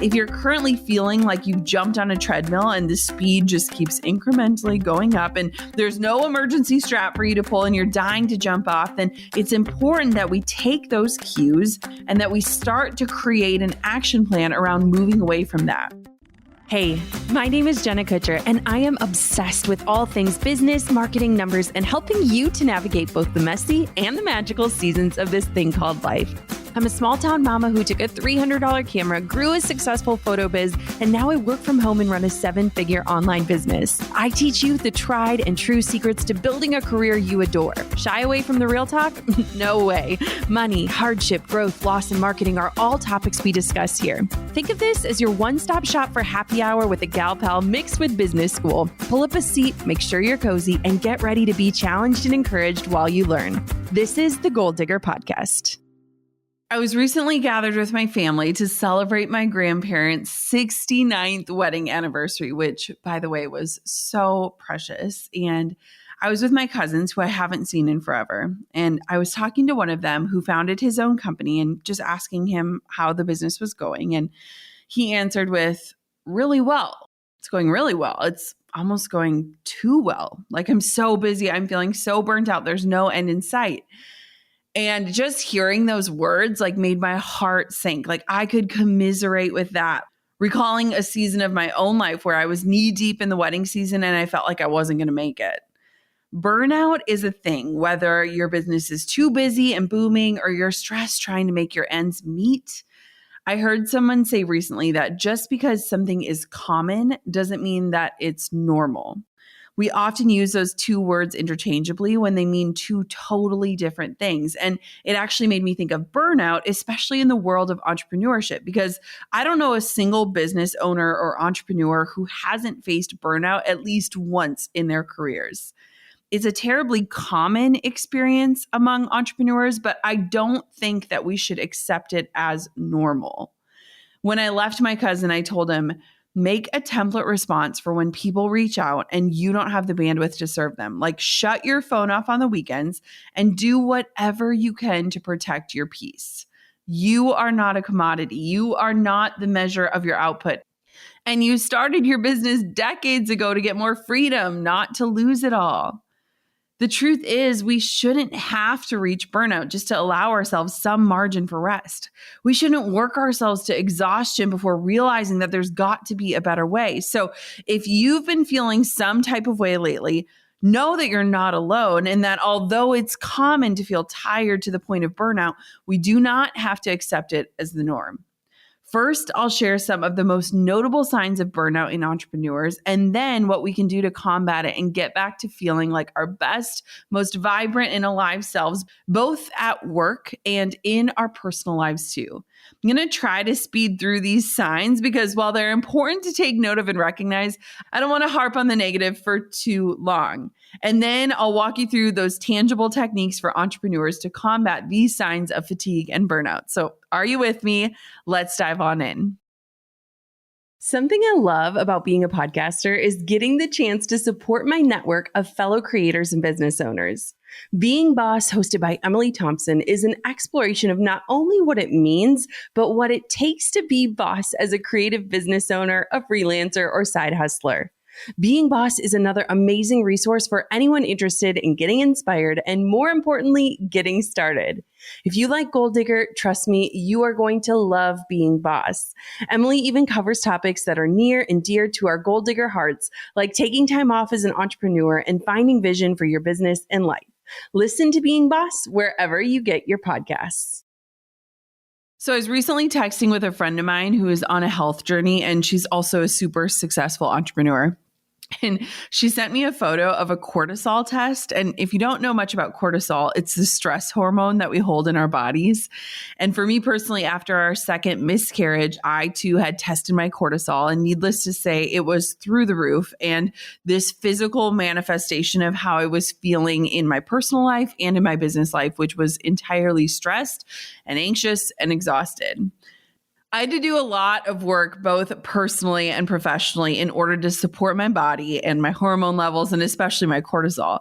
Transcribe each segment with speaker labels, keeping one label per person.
Speaker 1: If you're currently feeling like you've jumped on a treadmill and the speed just keeps incrementally going up and there's no emergency strap for you to pull and you're dying to jump off, then it's important that we take those cues and that we start to create an action plan around moving away from that.
Speaker 2: Hey, my name is Jenna Kutcher, and I am obsessed with all things business, marketing, numbers, and helping you to navigate both the messy and the magical seasons of this thing called life. I'm a small town mama who took a $300 camera, grew a successful photo biz, and now I work from home and run a 7-figure online business. I teach you the tried and true secrets to building a career you adore. Shy away from the real talk? No way. Money, hardship, growth, loss, and marketing are all topics we discuss here. Think of this as your one-stop shop for happy hour with a gal pal mixed with business school. Pull up a seat, make sure you're cozy, and get ready to be challenged and encouraged while you learn. This is the Goal Digger Podcast.
Speaker 1: I was recently gathered with my family to celebrate my grandparents' 69th wedding anniversary, which, by the way, was so precious. And I was with my cousins who I haven't seen in forever. And I was talking to one of them who founded his own company and just asking him how the business was going. And he answered with, really well. It's going really well. It's almost going too well. Like, I'm so busy. I'm feeling so burnt out. There's no end in sight. And just hearing those words like made my heart sink. Like, I could commiserate with that. Recalling a season of my own life where I was knee deep in the wedding season and I felt like I wasn't going to make it. Burnout is a thing, whether your business is too busy and booming or you're stressed trying to make your ends meet. I heard someone say recently that just because something is common doesn't mean that it's normal. We often use those two words interchangeably when they mean two totally different things. And it actually made me think of burnout, especially in the world of entrepreneurship, because I don't know a single business owner or entrepreneur who hasn't faced burnout at least once in their careers. It's a terribly common experience among entrepreneurs, but I don't think that we should accept it as normal. When I left my cousin, I told him, make a template response for when people reach out and you don't have the bandwidth to serve them. Like, shut your phone off on the weekends and do whatever you can to protect your peace. You are not a commodity. You are not the measure of your output. And you started your business decades ago to get more freedom, not to lose it all. The truth is, we shouldn't have to reach burnout just to allow ourselves some margin for rest. We shouldn't work ourselves to exhaustion before realizing that there's got to be a better way. So if you've been feeling some type of way lately, know that you're not alone and that although it's common to feel tired to the point of burnout, we do not have to accept it as the norm. First, I'll share some of the most notable signs of burnout in entrepreneurs, and then what we can do to combat it and get back to feeling like our best, most vibrant and alive selves, both at work and in our personal lives too. I'm going to try to speed through these signs because while they're important to take note of and recognize, I don't want to harp on the negative for too long. And then I'll walk you through those tangible techniques for entrepreneurs to combat these signs of fatigue and burnout. So are you with me? Let's dive on in.
Speaker 2: Something I love about being a podcaster is getting the chance to support my network of fellow creators and business owners. Being Boss, hosted by Emily Thompson, is an exploration of not only what it means, but what it takes to be boss as a creative business owner, a freelancer, or side hustler. Being Boss is another amazing resource for anyone interested in getting inspired and, more importantly, getting started. If you like Goal Digger, trust me, you are going to love Being Boss. Emily even covers topics that are near and dear to our Goal Digger hearts, like taking time off as an entrepreneur and finding vision for your business and life. Listen to Being Boss wherever you get your podcasts.
Speaker 1: So I was recently texting with a friend of mine who is on a health journey, and she's also a super successful entrepreneur. And she sent me a photo of a cortisol test. And if you don't know much about cortisol, it's the stress hormone that we hold in our bodies. And for me personally, after our second miscarriage, I too had tested my cortisol. And needless to say, it was through the roof. And this physical manifestation of how I was feeling in my personal life and in my business life, which was entirely stressed and anxious and exhausted. I had to do a lot of work, both personally and professionally, in order to support my body and my hormone levels, and especially my cortisol.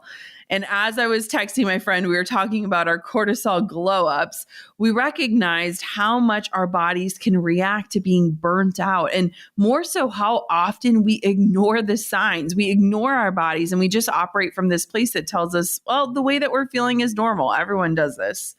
Speaker 1: And as I was texting my friend, we were talking about our cortisol glow ups. We recognized how much our bodies can react to being burnt out, and more so, how often we ignore the signs. We ignore our bodies and we just operate from this place that tells us, well, the way that we're feeling is normal. Everyone does this.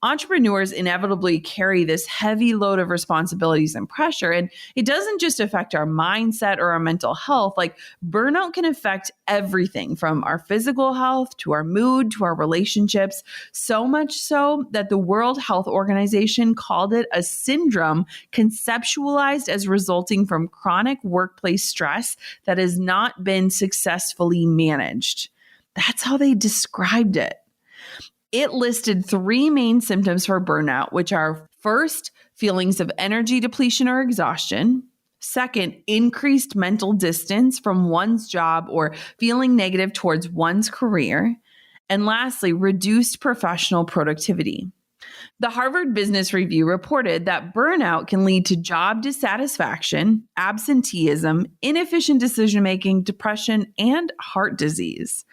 Speaker 1: Entrepreneurs inevitably carry this heavy load of responsibilities and pressure. And it doesn't just affect our mindset or our mental health. Like, burnout can affect everything from our physical health to our mood to our relationships. So much so that the World Health Organization called it a syndrome conceptualized as resulting from chronic workplace stress that has not been successfully managed. That's how they described it. It listed 3 main symptoms for burnout, which are: first, feelings of energy depletion or exhaustion; second, increased mental distance from one's job or feeling negative towards one's career; and lastly, reduced professional productivity. The Harvard Business Review reported that burnout can lead to job dissatisfaction, absenteeism, inefficient decision-making, depression, and heart disease.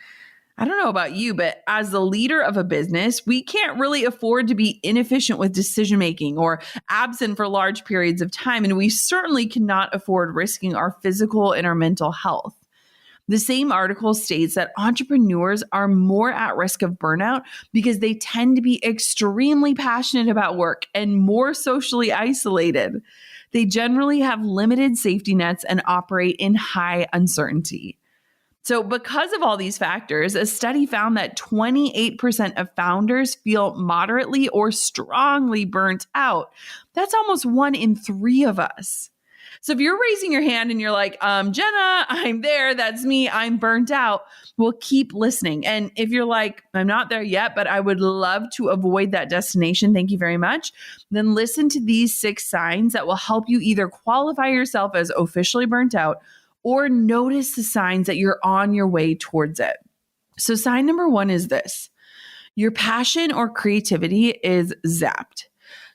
Speaker 1: I don't know about you, but as the leader of a business, we can't really afford to be inefficient with decision making or absent for large periods of time. And we certainly cannot afford risking our physical and our mental health. The same article states that entrepreneurs are more at risk of burnout because they tend to be extremely passionate about work and more socially isolated. They generally have limited safety nets and operate in high uncertainty. So because of all these factors, a study found that 28% of founders feel moderately or strongly burnt out. That's almost 1 in 3 of us. So if you're raising your hand and you're like, Jenna, I'm there, that's me, I'm burnt out, well, keep listening. And if you're like, I'm not there yet, but I would love to avoid that destination, thank you very much, then listen to these 6 signs that will help you either qualify yourself as officially burnt out or notice the signs that you're on your way towards it. So sign number 1 is this: your passion or creativity is zapped.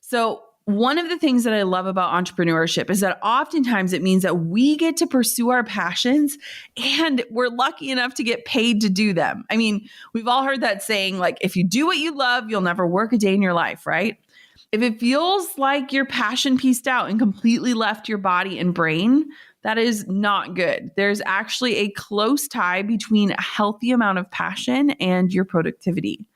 Speaker 1: So one of the things that I love about entrepreneurship is that oftentimes it means that we get to pursue our passions and we're lucky enough to get paid to do them. I mean, we've all heard that saying, like, if you do what you love, you'll never work a day in your life, right? If it feels like your passion pieced out and completely left your body and brain, that is not good. There's actually a close tie between a healthy amount of passion and your productivity.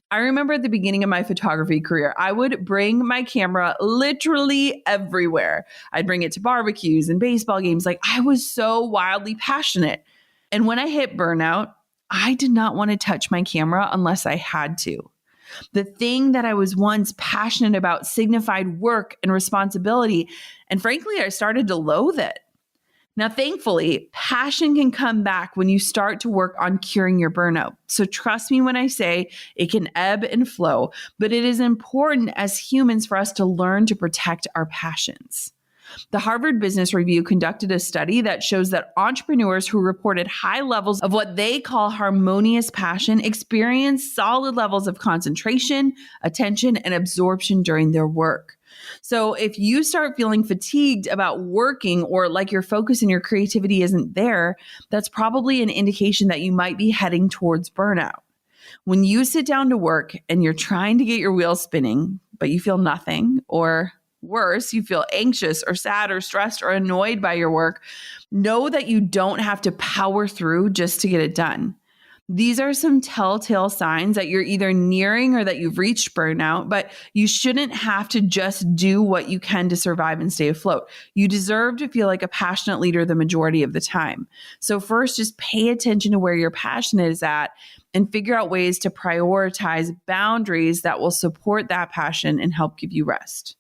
Speaker 1: I remember at the beginning of my photography career, I would bring my camera literally everywhere. I'd bring it to barbecues and baseball games. Like, I was so wildly passionate. And when I hit burnout, I did not want to touch my camera unless I had to. The thing that I was once passionate about signified work and responsibility. And frankly, I started to loathe it. Now, thankfully, passion can come back when you start to work on curing your burnout. So trust me when I say it can ebb and flow, but it is important as humans for us to learn to protect our passions. The Harvard Business Review conducted a study that shows that entrepreneurs who reported high levels of what they call harmonious passion experienced solid levels of concentration, attention, and absorption during their work. So if you start feeling fatigued about working or like your focus and your creativity isn't there, that's probably an indication that you might be heading towards burnout. When you sit down to work and you're trying to get your wheels spinning, but you feel nothing, or worse, you feel anxious or sad or stressed or annoyed by your work, know that you don't have to power through just to get it done. These are some telltale signs that you're either nearing or that you've reached burnout, but you shouldn't have to just do what you can to survive and stay afloat. You deserve to feel like a passionate leader the majority of the time. So first, just pay attention to where your passion is at and figure out ways to prioritize boundaries that will support that passion and help give you rest.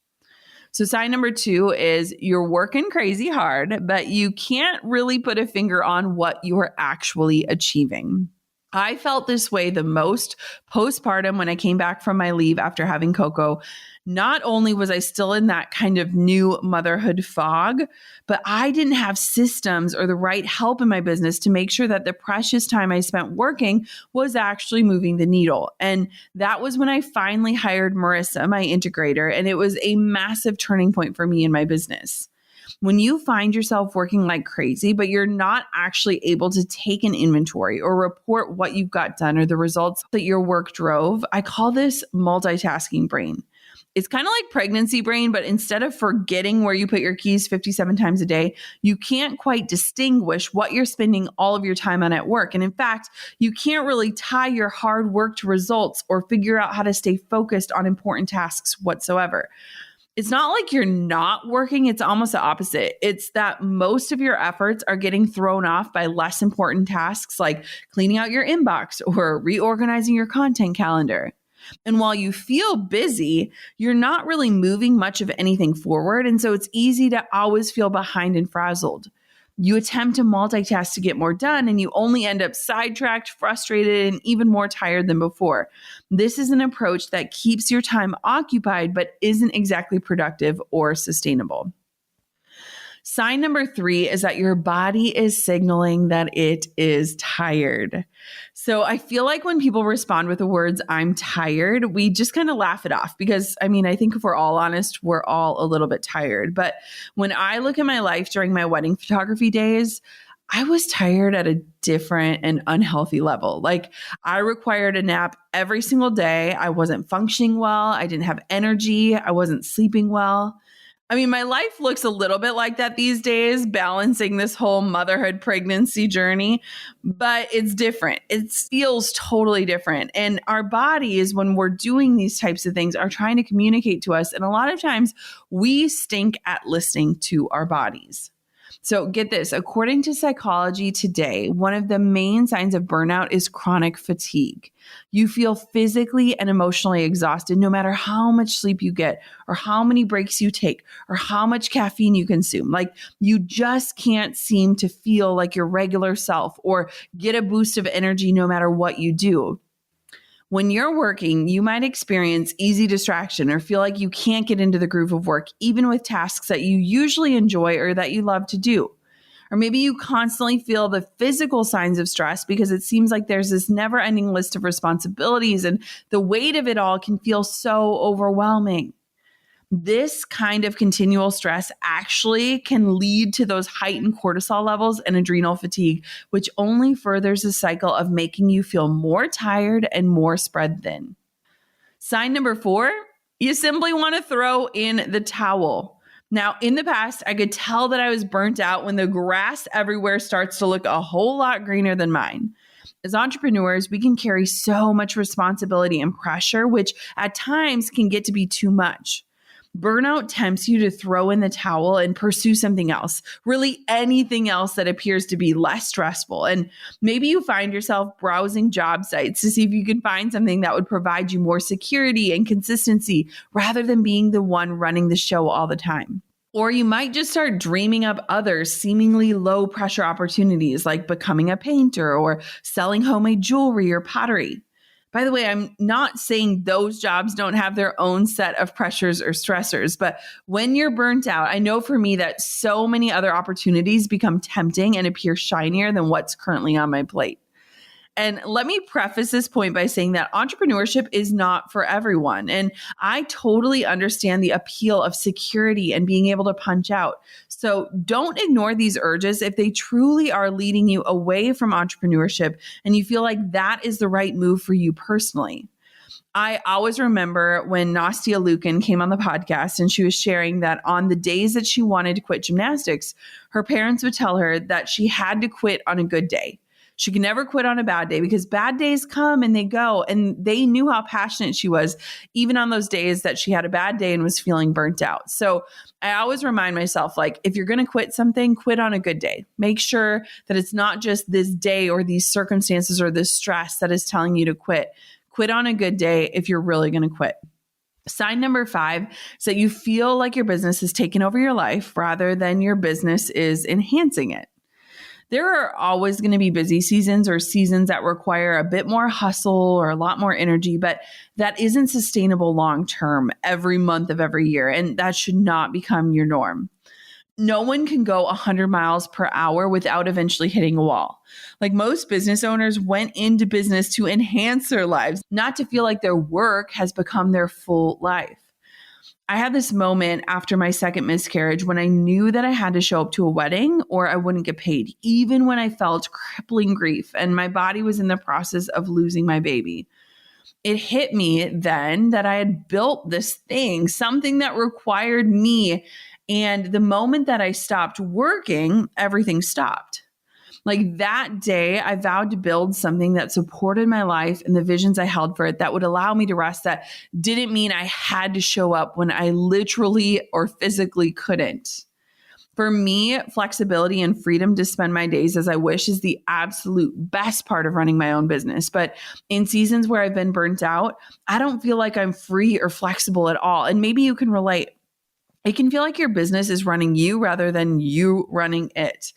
Speaker 1: So sign number 2 is you're working crazy hard, but you can't really put a finger on what you are actually achieving. I felt this way the most postpartum when I came back from my leave after having Coco. Not only was I still in that kind of new motherhood fog, but I didn't have systems or the right help in my business to make sure that the precious time I spent working was actually moving the needle. And that was when I finally hired Marissa, my integrator, and it was a massive turning point for me in my business. When you find yourself working like crazy, but you're not actually able to take an inventory or report what you've got done or the results that your work drove, I call this multitasking brain. It's kind of like pregnancy brain, but instead of forgetting where you put your keys 57 times a day, you can't quite distinguish what you're spending all of your time on at work. And in fact, you can't really tie your hard work to results or figure out how to stay focused on important tasks whatsoever. It's not like you're not working. It's almost the opposite. It's that most of your efforts are getting thrown off by less important tasks like cleaning out your inbox or reorganizing your content calendar. And while you feel busy, you're not really moving much of anything forward. And so it's easy to always feel behind and frazzled. You attempt to multitask to get more done, and you only end up sidetracked, frustrated, and even more tired than before. This is an approach that keeps your time occupied, but isn't exactly productive or sustainable. Sign number 3 is that your body is signaling that it is tired. So I feel like when people respond with the words, "I'm tired," we just kind of laugh it off because, I think if we're all honest, we're all a little bit tired. But when I look at my life during my wedding photography days, I was tired at a different and unhealthy level. Like I required a nap every single day. I wasn't functioning well. I didn't have energy. I wasn't sleeping well. My life looks a little bit like that these days, balancing this whole motherhood pregnancy journey, but it's different. It feels totally different. And our bodies, when we're doing these types of things, are trying to communicate to us. And a lot of times we stink at listening to our bodies. So get this, according to Psychology Today, one of the main signs of burnout is chronic fatigue. You feel physically and emotionally exhausted no matter how much sleep you get or how many breaks you take or how much caffeine you consume. Like you just can't seem to feel like your regular self or get a boost of energy no matter what you do. When you're working, you might experience easy distraction or feel like you can't get into the groove of work, even with tasks that you usually enjoy or that you love to do. Or maybe you constantly feel the physical signs of stress because it seems like there's this never-ending list of responsibilities and the weight of it all can feel so overwhelming. This kind of continual stress actually can lead to those heightened cortisol levels and adrenal fatigue, which only furthers the cycle of making you feel more tired and more spread thin. Sign number 4, you simply want to throw in the towel. Now, in the past, I could tell that I was burnt out when the grass everywhere starts to look a whole lot greener than mine. As entrepreneurs, we can carry so much responsibility and pressure, which at times can get to be too much. Burnout tempts you to throw in the towel and pursue something else, really anything else that appears to be less stressful. And maybe you find yourself browsing job sites to see if you can find something that would provide you more security and consistency rather than being the one running the show all the time. Or you might just start dreaming up other seemingly low pressure opportunities like becoming a painter or selling homemade jewelry or pottery. By the way, I'm not saying those jobs don't have their own set of pressures or stressors, but when you're burnt out, I know for me that so many other opportunities become tempting and appear shinier than what's currently on my plate. And let me preface this point by saying that entrepreneurship is not for everyone. And I totally understand the appeal of security and being able to punch out. So don't ignore these urges if they truly are leading you away from entrepreneurship and you feel like that is the right move for you personally. I always remember when Nastia Lukin came on the podcast and she was sharing that on the days that she wanted to quit gymnastics, her parents would tell her that she had to quit on a good day. She could never quit on a bad day because bad days come and they go. And they knew how passionate she was, even on those days that she had a bad day and was feeling burnt out. So I always remind myself, like, if you're going to quit something, quit on a good day. Make sure that it's not just this day or these circumstances or this stress that is telling you to quit. Quit on a good day if you're really going to quit. Sign number 5 is that you feel like your business is taking over your life rather than your business is enhancing it. There are always going to be busy seasons or seasons that require a bit more hustle or a lot more energy, but that isn't sustainable long term every month of every year. And that should not become your norm. No one can go 100 miles per hour without eventually hitting a wall. Like most business owners went into business to enhance their lives, not to feel like their work has become their full life. I had this moment after my second miscarriage when I knew that I had to show up to a wedding or I wouldn't get paid, even when I felt crippling grief and my body was in the process of losing my baby. It hit me then that I had built this thing, something that required me. And the moment that I stopped working, everything stopped. Like that day, I vowed to build something that supported my life and the visions I held for it that would allow me to rest, that didn't mean I had to show up when I literally or physically couldn't. For me, flexibility and freedom to spend my days as I wish is the absolute best part of running my own business. But in seasons where I've been burnt out, I don't feel like I'm free or flexible at all. And maybe you can relate. It can feel like your business is running you rather than you running it.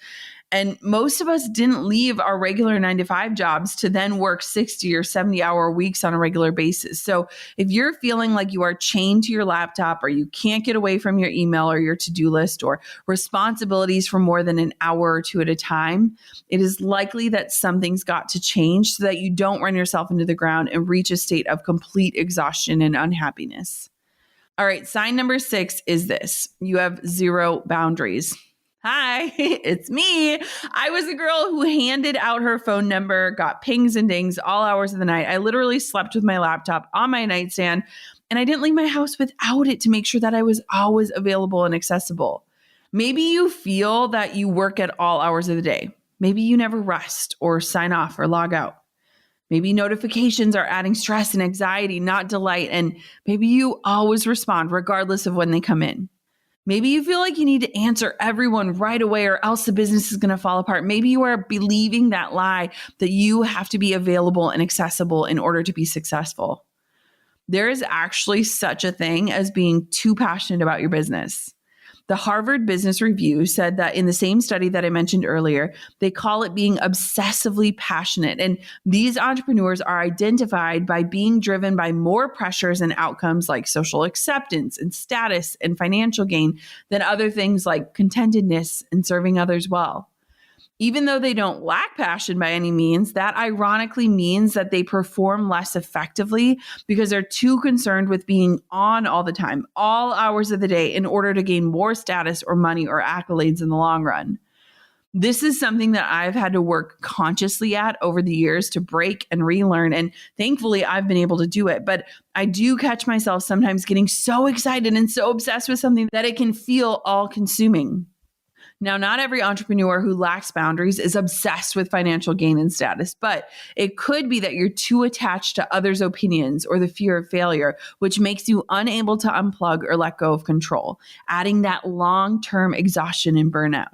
Speaker 1: And most of us didn't leave our regular 9-to-5 jobs to then work 60 or 70-hour weeks on a regular basis. So if you're feeling like you are chained to your laptop or you can't get away from your email or your to-do list or responsibilities for more than an hour or two at a time, it is likely that something's got to change so that you don't run yourself into the ground and reach a state of complete exhaustion and unhappiness. All right, sign number 6 is this: you have zero boundaries. Hi, it's me. I was the girl who handed out her phone number, got pings and dings all hours of the night. I literally slept with my laptop on my nightstand, and I didn't leave my house without it to make sure that I was always available and accessible. Maybe you feel that you work at all hours of the day. Maybe you never rest or sign off or log out. Maybe notifications are adding stress and anxiety, not delight. And maybe you always respond regardless of when they come in. Maybe you feel like you need to answer everyone right away or else the business is going to fall apart. Maybe you are believing that lie that you have to be available and accessible in order to be successful. There is actually such a thing as being too passionate about your business. The Harvard Business Review said that in the same study that I mentioned earlier, they call it being obsessively passionate. And these entrepreneurs are identified by being driven by more pressures and outcomes like social acceptance and status and financial gain than other things like contentedness and serving others well. Even though they don't lack passion by any means, that ironically means that they perform less effectively because they're too concerned with being on all the time, all hours of the day, in order to gain more status or money or accolades in the long run. This is something that I've had to work consciously at over the years to break and relearn. And thankfully, I've been able to do it. But I do catch myself sometimes getting so excited and so obsessed with something that it can feel all-consuming. Now, not every entrepreneur who lacks boundaries is obsessed with financial gain and status, but it could be that you're too attached to others' opinions or the fear of failure, which makes you unable to unplug or let go of control, adding that long-term exhaustion and burnout.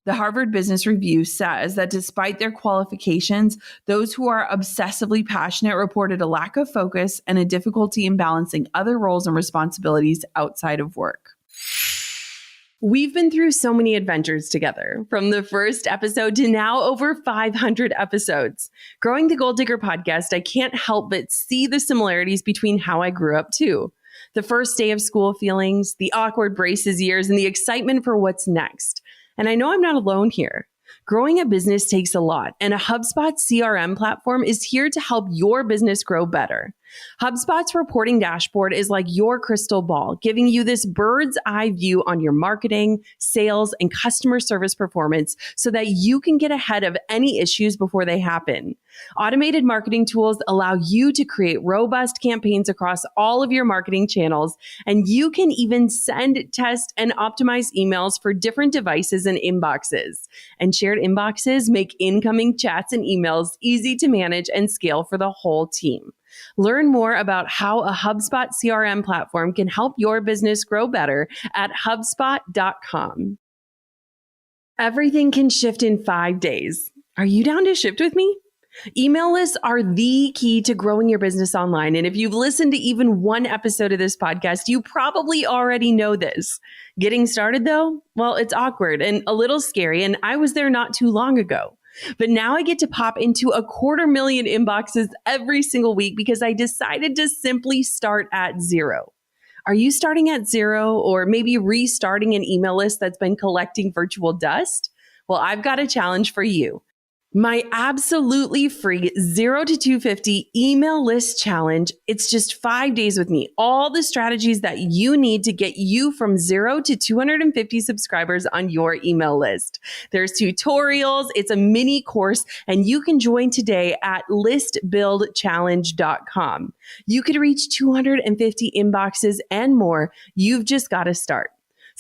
Speaker 1: The Harvard Business Review says that despite their qualifications, those who are obsessively passionate reported a lack of focus and a difficulty in balancing other roles and responsibilities outside of work.
Speaker 2: We've been through so many adventures together, from the first episode to now over 500 episodes. Growing the Goal Digger podcast, I can't help but see the similarities between how I grew up too. The first day of school feelings, the awkward braces years, and the excitement for what's next. And I know I'm not alone here. Growing a business takes a lot, and a HubSpot CRM platform is here to help your business grow better. HubSpot's reporting dashboard is like your crystal ball, giving you this bird's eye view on your marketing, sales, and customer service performance so that you can get ahead of any issues before they happen. Automated marketing tools allow you to create robust campaigns across all of your marketing channels, and you can even send, test, and optimize emails for different devices and inboxes. And shared inboxes make incoming chats and emails easy to manage and scale for the whole team. Learn more about how a HubSpot CRM platform can help your business grow better at HubSpot.com. Everything can shift in 5 days. Are you down to shift with me? Email lists are the key to growing your business online. And if you've listened to even one episode of this podcast, you probably already know this. Getting started though, well, it's awkward and a little scary. And I was there not too long ago. But now I get to pop into 250,000 inboxes every single week because I decided to simply start at zero. Are you starting at zero or maybe restarting an email list that's been collecting virtual dust? Well, I've got a challenge for you. My absolutely free 0 to 250 email list challenge. It's just 5 days with me. All the strategies that you need to get you from 0 to 250 subscribers on your email list. There's tutorials. It's a mini course and you can join today at listbuildchallenge.com. You could reach 250 inboxes and more. You've just got to start.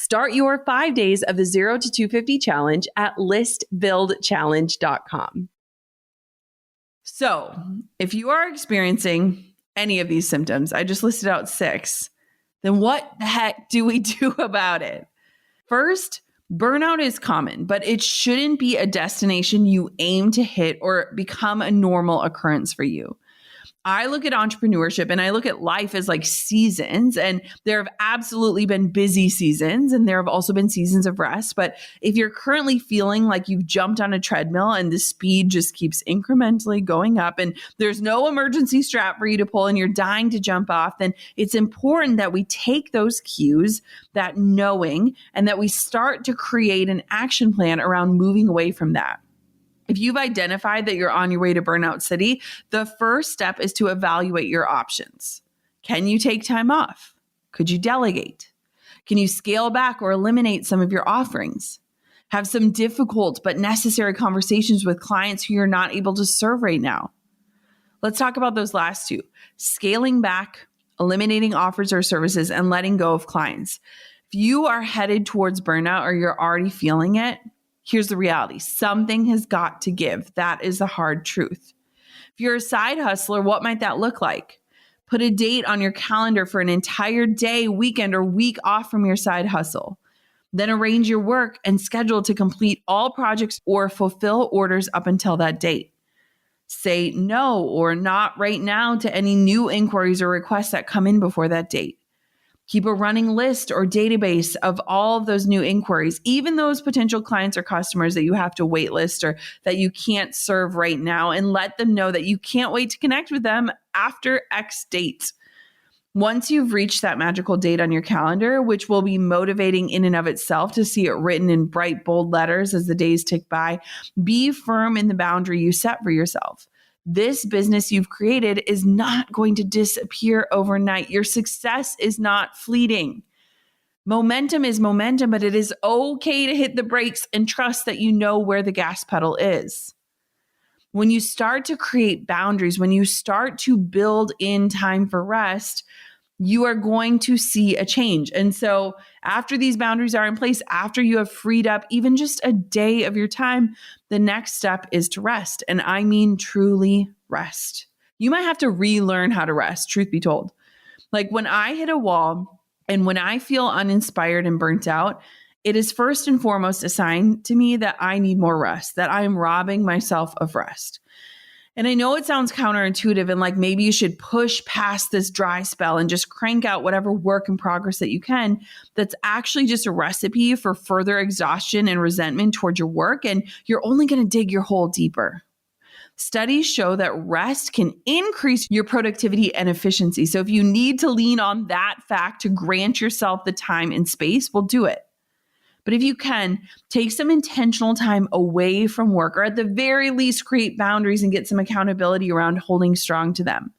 Speaker 2: Start your 5 days of the 0 to 250 challenge at listbuildchallenge.com.
Speaker 1: So, if you are experiencing any of these symptoms, I just listed out 6, then what the heck do we do about it? First, burnout is common, but it shouldn't be a destination you aim to hit or become a normal occurrence for you. I look at entrepreneurship and I look at life as like seasons, and there have absolutely been busy seasons and there have also been seasons of rest. But if you're currently feeling like you've jumped on a treadmill and the speed just keeps incrementally going up and there's no emergency strap for you to pull and you're dying to jump off, then it's important that we take those cues, that knowing, and that we start to create an action plan around moving away from that. If you've identified that you're on your way to Burnout City, the first step is to evaluate your options. Can you take time off? Could you delegate? Can you scale back or eliminate some of your offerings? Have some difficult but necessary conversations with clients who you're not able to serve right now. Let's talk about those last two: scaling back, eliminating offers or services, and letting go of clients. If you are headed towards burnout or you're already feeling it, here's the reality. Something has got to give. That is the hard truth. If you're a side hustler, what might that look like? Put a date on your calendar for an entire day, weekend, or week off from your side hustle. Then arrange your work and schedule to complete all projects or fulfill orders up until that date. Say no or not right now to any new inquiries or requests that come in before that date. Keep a running list or database of all of those new inquiries, even those potential clients or customers that you have to wait list or that you can't serve right now, and let them know that you can't wait to connect with them after X date. Once you've reached that magical date on your calendar, which will be motivating in and of itself to see it written in bright, bold letters as the days tick by, be firm in the boundary you set for yourself. This business you've created is not going to disappear overnight. Your success is not fleeting. Momentum is momentum, but it is okay to hit the brakes and trust that you know where the gas pedal is. When you start to create boundaries, when you start to build in time for rest, you are going to see a change. And so after these boundaries are in place, after you have freed up even just a day of your time, the next step is to rest. And I mean truly rest. You might have to relearn how to rest, truth be told. Like when I hit a wall and when I feel uninspired and burnt out, it is first and foremost a sign to me that I need more rest, that I am robbing myself of rest. And I know it sounds counterintuitive and like maybe you should push past this dry spell and just crank out whatever work in progress that you can. That's actually just a recipe for further exhaustion and resentment towards your work, and you're only going to dig your hole deeper. Studies show that rest can increase your productivity and efficiency. So if you need to lean on that fact to grant yourself the time and space, well, do it. But if you can, take some intentional time away from work, or at the very least create boundaries and get some accountability around holding strong to them.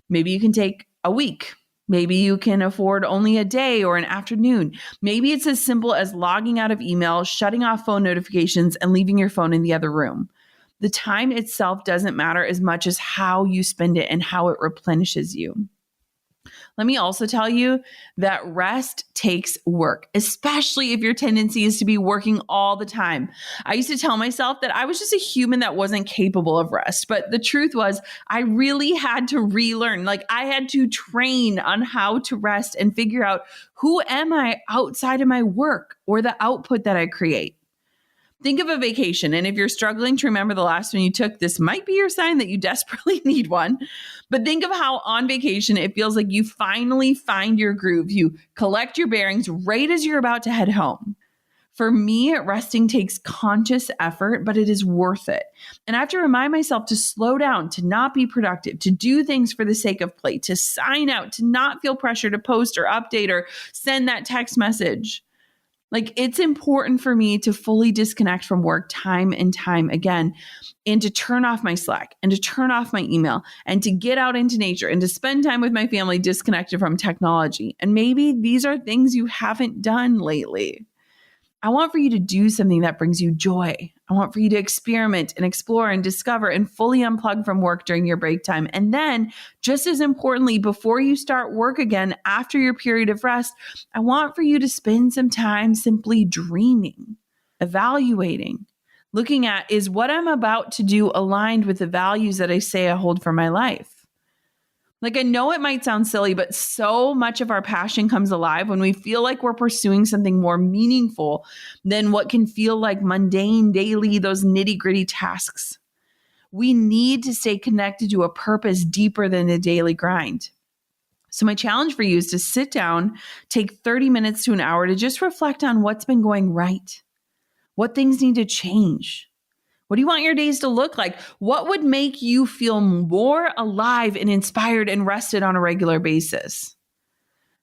Speaker 1: Maybe you can take a week. Maybe you can afford only a day or an afternoon. Maybe it's as simple as logging out of email, shutting off phone notifications, and leaving your phone in the other room. The time itself doesn't matter as much as how you spend it and how it replenishes you. Let me also tell you that rest takes work, especially if your tendency is to be working all the time. I used to tell myself that I was just a human that wasn't capable of rest. But the truth was, I really had to relearn. Like I had to train on how to rest and figure out who am I outside of my work or the output that I create. Think of a vacation. And if you're struggling to remember the last one you took, this might be your sign that you desperately need one. But think of how on vacation, it feels like you finally find your groove. You collect your bearings right as you're about to head home. For me, resting takes conscious effort, but it is worth it. And I have to remind myself to slow down, to not be productive, to do things for the sake of play, to sign out, to not feel pressure to post or update or send that text message. Like, it's important for me to fully disconnect from work time and time again, and to turn off my Slack and to turn off my email and to get out into nature and to spend time with my family disconnected from technology. And maybe these are things you haven't done lately. I want for you to do something that brings you joy. I want for you to experiment and explore and discover and fully unplug from work during your break time. And then, just as importantly, before you start work again after your period of rest, I want for you to spend some time simply dreaming, evaluating, looking at, is what I'm about to do aligned with the values that I say I hold for my life? Like, I know it might sound silly, but so much of our passion comes alive when we feel like we're pursuing something more meaningful than what can feel like mundane, daily, those nitty-gritty tasks. We need to stay connected to a purpose deeper than the daily grind. So my challenge for you is to sit down, take 30 minutes to an hour to just reflect on what's been going right. What things need to change? What do you want your days to look like? What would make you feel more alive and inspired and rested on a regular basis?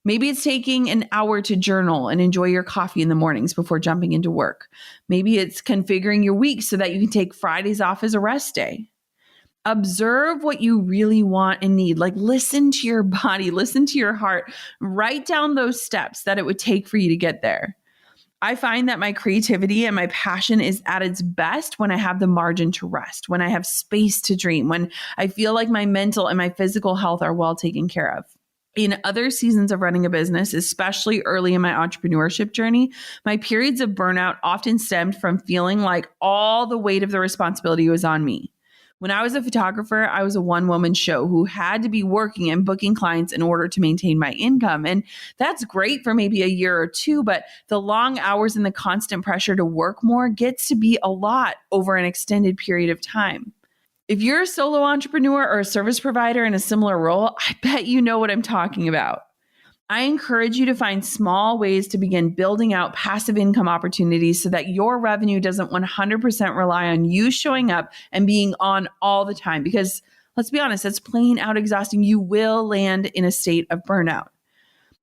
Speaker 1: Maybe it's taking an hour to journal and enjoy your coffee in the mornings before jumping into work. Maybe it's configuring your week so that you can take Fridays off as a rest day. Observe what you really want and need. Like, listen to your body, listen to your heart. Write down those steps that it would take for you to get there. I find that my creativity and my passion is at its best when I have the margin to rest, when I have space to dream, when I feel like my mental and my physical health are well taken care of. In other seasons of running a business, especially early in my entrepreneurship journey, my periods of burnout often stemmed from feeling like all the weight of the responsibility was on me. When I was a photographer, I was a one-woman show who had to be working and booking clients in order to maintain my income. And that's great for maybe a year or two, but the long hours and the constant pressure to work more gets to be a lot over an extended period of time. If you're a solo entrepreneur or a service provider in a similar role, I bet you know what I'm talking about. I encourage you to find small ways to begin building out passive income opportunities so that your revenue doesn't 100% rely on you showing up and being on all the time. Because let's be honest, it's plain out exhausting. You will land in a state of burnout.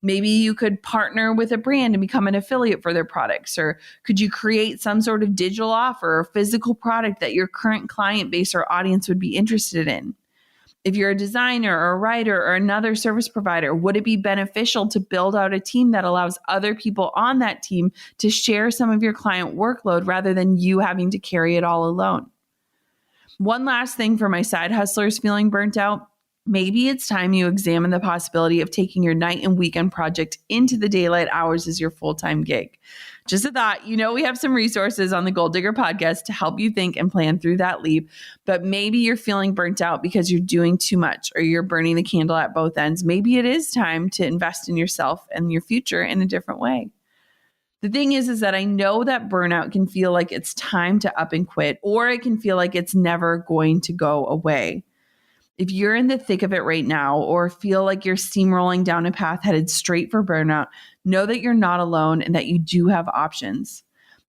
Speaker 1: Maybe you could partner with a brand and become an affiliate for their products. Or could you create some sort of digital offer or physical product that your current client base or audience would be interested in? If you're a designer or a writer or another service provider, would it be beneficial to build out a team that allows other people on that team to share some of your client workload rather than you having to carry it all alone? One last thing for my side hustlers feeling burnt out. Maybe it's time you examine the possibility of taking your night and weekend project into the daylight hours as your full-time gig. Just a thought, we have some resources on the Goal Digger podcast to help you think and plan through that leap, but maybe you're feeling burnt out because you're doing too much or you're burning the candle at both ends. Maybe it is time to invest in yourself and your future in a different way. The thing is that I know that burnout can feel like it's time to up and quit, or it can feel like it's never going to go away. If you're in the thick of it right now or feel like you're steamrolling down a path headed straight for burnout, know that you're not alone and that you do have options.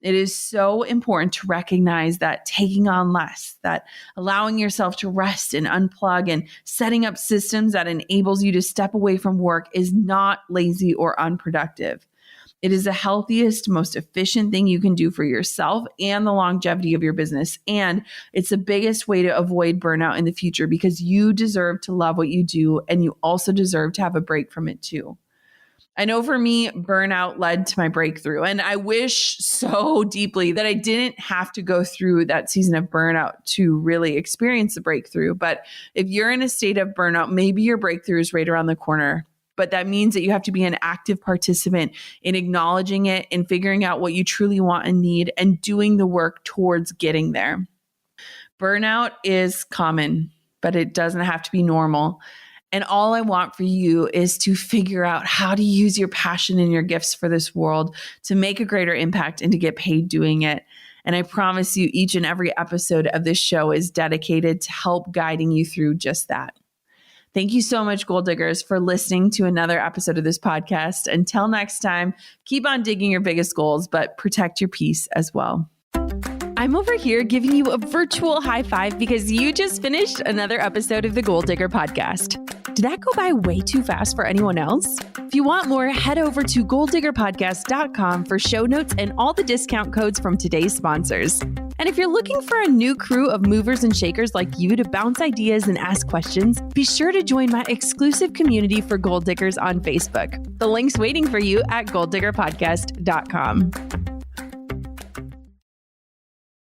Speaker 1: It is so important to recognize that taking on less, that allowing yourself to rest and unplug and setting up systems that enables you to step away from work is not lazy or unproductive. It is the healthiest, most efficient thing you can do for yourself and the longevity of your business. And it's the biggest way to avoid burnout in the future because you deserve to love what you do and you also deserve to have a break from it too. I know for me, burnout led to my breakthrough. And I wish so deeply that I didn't have to go through that season of burnout to really experience the breakthrough. But if you're in a state of burnout, maybe your breakthrough is right around the corner. But that means that you have to be an active participant in acknowledging it and figuring out what you truly want and need and doing the work towards getting there. Burnout is common, but it doesn't have to be normal. And all I want for you is to figure out how to use your passion and your gifts for this world to make a greater impact and to get paid doing it. And I promise you, each and every episode of this show is dedicated to help guiding you through just that. Thank you so much, Goal Diggers, for listening to another episode of this podcast. Until next time, keep on digging your biggest goals, but protect your peace as well.
Speaker 2: I'm over here giving you a virtual high five because you just finished another episode of the Goal Digger podcast. Did that go by way too fast for anyone else? If you want more, head over to goaldiggerpodcast.com for show notes and all the discount codes from today's sponsors. And if you're looking for a new crew of movers and shakers like you to bounce ideas and ask questions, be sure to join my exclusive community for Goal Diggers on Facebook. The link's waiting for you at goaldiggerpodcast.com.